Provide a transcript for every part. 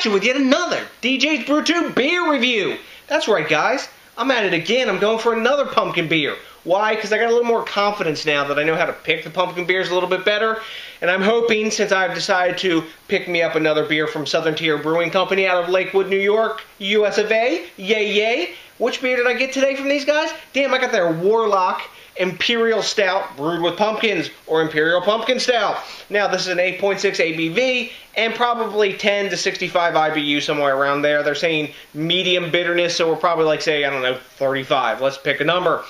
at you with yet another DJs BrewTube beer review. That's right, guys. I'm at it again. I'm going for another pumpkin beer. Why? Because I got a little more confidence now that I know how to pick the pumpkin beers a little bit better. And I'm hoping, since I've decided to pick me up another beer from Southern Tier Brewing Company out of Lakewood, New York, US of A. Yay, yay. Which beer did I get today from these guys? Damn, I got their Warlock Imperial Stout brewed with pumpkins, or Imperial Pumpkin Stout. Now, this is an 8.6 ABV and probably 10 to 65 IBU, somewhere around there. They're saying medium bitterness, so we're probably like, say, I don't know, 35. Let's pick a number.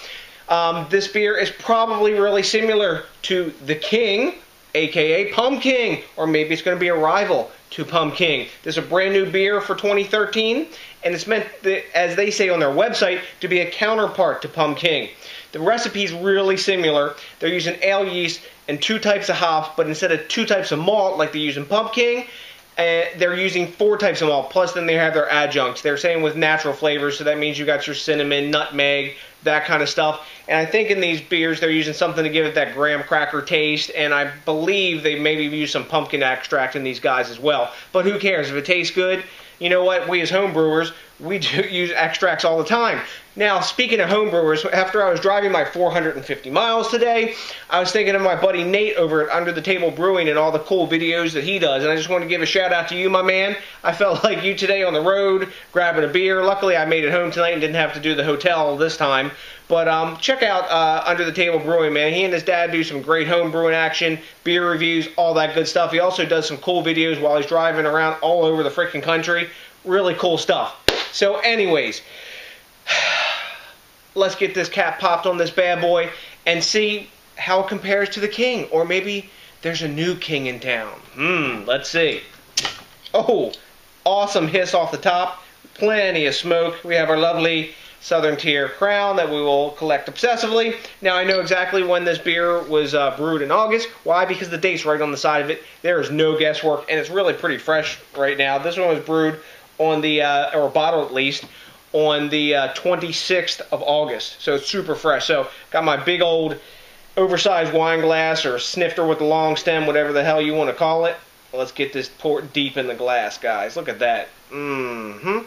This beer is probably really similar to the King, aka Pumking, or maybe it's going to be a rival to Pumking. This is a brand new beer for 2013, and it's meant, as they say on their website, to be a counterpart to Pumking. The recipe's really similar. They're using ale yeast and 2 types of hops, but instead of 2 types of malt like they use in Pumking, they're using 4 types of malt, plus then they have their adjuncts. They're saying with natural flavors, so that means you got your cinnamon, nutmeg, that kind of stuff. And I think in these beers they're using something to give it that graham cracker taste, and I believe they maybe use some pumpkin extract in these guys as well. But who cares? If it tastes good, you know what? We as home brewers, we do use extracts all the time. Now, speaking of home brewers, after I was driving my 450 miles today, I was thinking of my buddy Nate over at Under the Table Brewing and all the cool videos that he does, and I just wanted to give a shout out to you, my man. I felt like you today on the road, grabbing a beer. Luckily, I made it home tonight and didn't have to do the hotel this time. But check out Under the Table Brewing, man. He and his dad do some great home brewing action, beer reviews, all that good stuff. He also does some cool videos while he's driving around all over the freaking country. Really cool stuff. So anyways, let's get this cap popped on this bad boy and see how it compares to the King. Or maybe there's a new King in town. Let's see. Oh, awesome hiss off the top. Plenty of smoke. We have our lovely Southern Tier crown that we will collect obsessively. Now, I know exactly when this beer was brewed in August. Why? Because the date's right on the side of it. There is no guesswork, and it's really pretty fresh right now. This one was brewed on the, or bottled at least, on the 26th of August. So it's super fresh. So got my big old oversized wine glass or snifter with the long stem, whatever the hell you want to call it. Let's get this poured deep in the glass, guys. Look at that. Oh,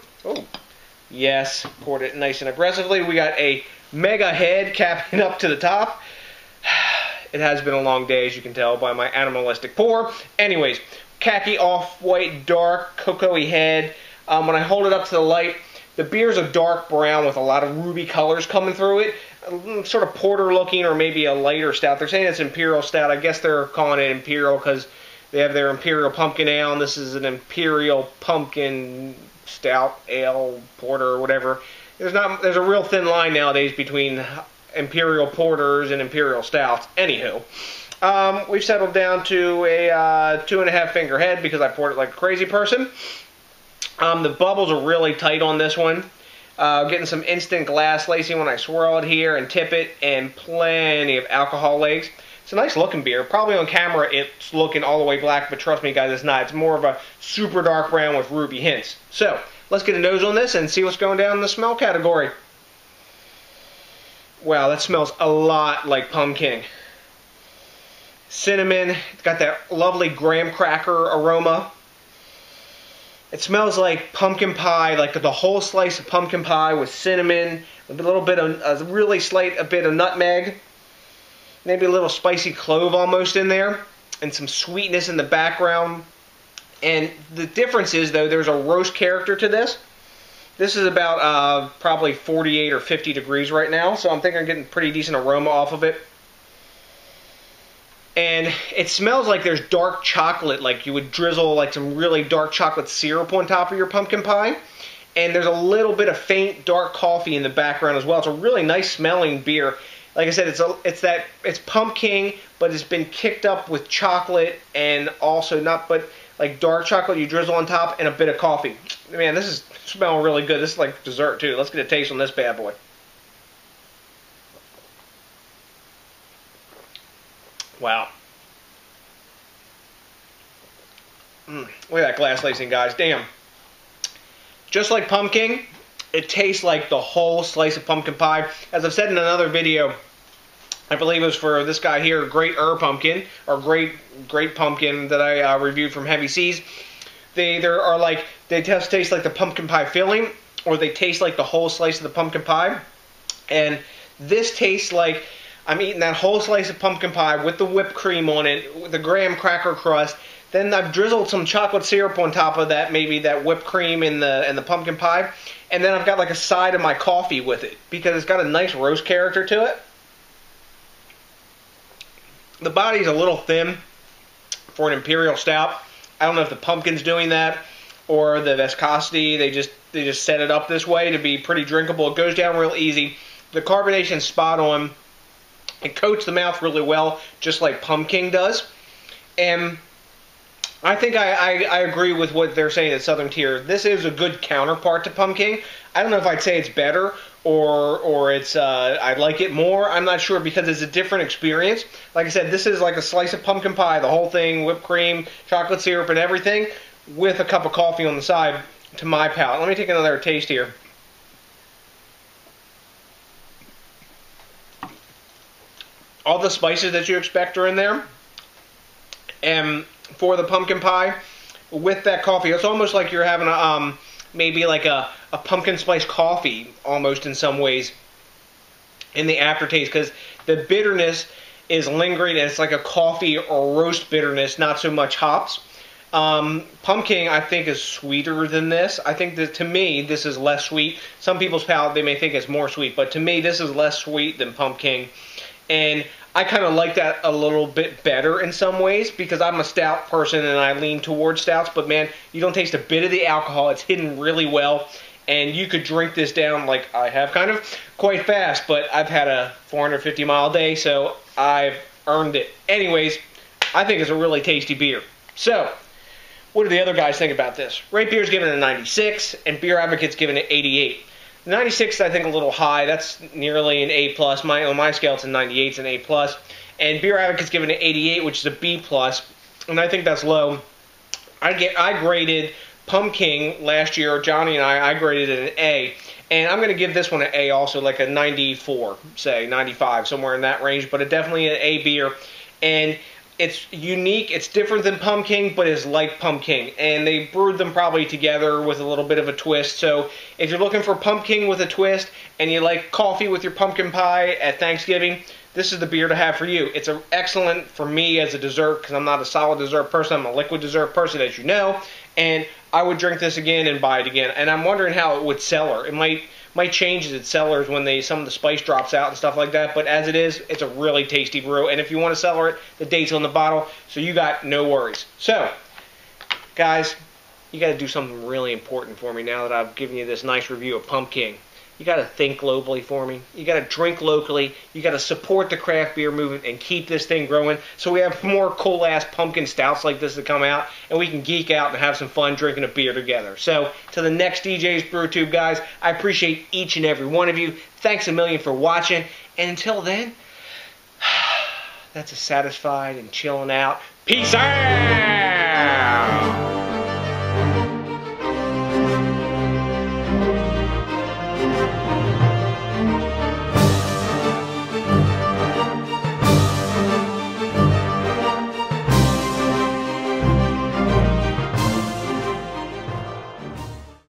yes. Poured it nice and aggressively. We got a mega head capping up to the top. It has been a long day, as you can tell by my animalistic pour. Anyways, khaki off-white dark cocoa-y head. When I hold it up to the light, the beer's a dark brown with a lot of ruby colors coming through it. Sort of porter looking, or maybe a lighter stout. They're saying it's Imperial Stout. I guess they're calling it Imperial because they have their Imperial Pumpkin Ale, and this is an Imperial Pumpkin Stout, Ale, Porter, or whatever. There's a real thin line nowadays between Imperial Porters and Imperial Stouts. Anywho, we've settled down to a 2.5 finger head because I poured it like a crazy person. The bubbles are really tight on this one. Getting some instant glass lacing when I swirl it here and tip it, and plenty of alcohol legs. It's a nice looking beer. Probably on camera it's looking all the way black, but trust me guys, it's not. It's more of a super dark brown with ruby hints. So, let's get a nose on this and see what's going down in the smell category. Wow, that smells a lot like Pumking. Cinnamon, it's got that lovely graham cracker aroma. It smells like pumpkin pie, like the whole slice of pumpkin pie with cinnamon, a little bit of, a really slight bit of nutmeg, maybe a little spicy clove almost in there, and some sweetness in the background. And the difference is, though, there's a roast character to this. This is about probably 48 or 50 degrees right now, so I'm thinking I'm getting pretty decent aroma off of it. And it smells like there's dark chocolate, like you would drizzle like some really dark chocolate syrup on top of your pumpkin pie. And there's a little bit of faint dark coffee in the background as well. It's a really nice smelling beer. Like I said, it's Pumking, but it's been kicked up with chocolate, and also like dark chocolate you drizzle on top, and a bit of coffee. Man, this is smelling really good. This is like dessert too. Let's get a taste on this bad boy. Wow. Look at that glass lacing, guys. Damn. Just like Pumking, it tastes like the whole slice of pumpkin pie. As I've said in another video, I believe it was for this guy here, Great Pumpkin, or Great Pumpkin that I reviewed from Heavy Seas. There are like They just taste like the pumpkin pie filling, or they taste like the whole slice of the pumpkin pie. And this tastes like I'm eating that whole slice of pumpkin pie with the whipped cream on it, with the graham cracker crust. Then I've drizzled some chocolate syrup on top of that, maybe that whipped cream and the pumpkin pie. And then I've got like a side of my coffee with it, because it's got a nice roast character to it. The body's a little thin for an Imperial Stout. I don't know if the pumpkin's doing that or the viscosity. They just set it up this way to be pretty drinkable. It goes down real easy. The carbonation's spot on. It coats the mouth really well, just like Pumking does. And I think I agree with what they're saying at Southern Tier. This is a good counterpart to Pumking. I don't know if I'd say it's better or it's I like it more. I'm not sure, because it's a different experience. Like I said, this is like a slice of pumpkin pie, the whole thing, whipped cream, chocolate syrup, and everything, with a cup of coffee on the side to my palate. Let me take another taste here. All the spices that you expect are in there. And for the pumpkin pie, with that coffee, it's almost like you're having a maybe like a pumpkin spice coffee, almost in some ways, in the aftertaste, because the bitterness is lingering, and it's like a coffee or roast bitterness, not so much hops. Pumking, I think, is sweeter than this. I think that, to me, this is less sweet. Some people's palate, they may think it's more sweet, but to me, this is less sweet than Pumking. And I kind of like that a little bit better in some ways, because I'm a stout person and I lean towards stouts. But man, you don't taste a bit of the alcohol. It's hidden really well, and you could drink this down, like I have, kind of quite fast. But I've had a 450-mile day, so I've earned it. Anyways, I think it's a really tasty beer. So, what do the other guys think about this? Rate Beer's giving it a 96, and Beer Advocate's giving it 88. 96 I think a little high. That's nearly an A+. On my scale, it's a 98, it's an A+. And Beer Advocate's giving it 88, which is a B+. And I think that's low. I graded Pumking last year. Johnny and I graded it an A. And I'm going to give this one an A also, like a 94, say, 95, somewhere in that range. But definitely an A beer. And it's unique, it's different than Pumking, but it's like Pumking. And they brewed them probably together with a little bit of a twist. So if you're looking for Pumking with a twist, and you like coffee with your pumpkin pie at Thanksgiving, this is the beer to have for you. It's excellent for me as a dessert, because I'm not a solid dessert person, I'm a liquid dessert person, as you know. And I would drink this again and buy it again. And I'm wondering how it would cellar. It might change as it cellars when some of the spice drops out and stuff like that, but as it is, it's a really tasty brew. And if you want to cellar it, the date's on the bottle, so you got no worries. So, guys, you got to do something really important for me now that I've given you this nice review of Pumking. You got to think globally for me. You got to drink locally. You got to support the craft beer movement and keep this thing growing, so we have more cool-ass pumpkin stouts like this to come out, and we can geek out and have some fun drinking a beer together. So, to the next DJs BrewTube, guys, I appreciate each and every one of you. Thanks a million for watching, and until then, that's a satisfied and chilling out. Peace out!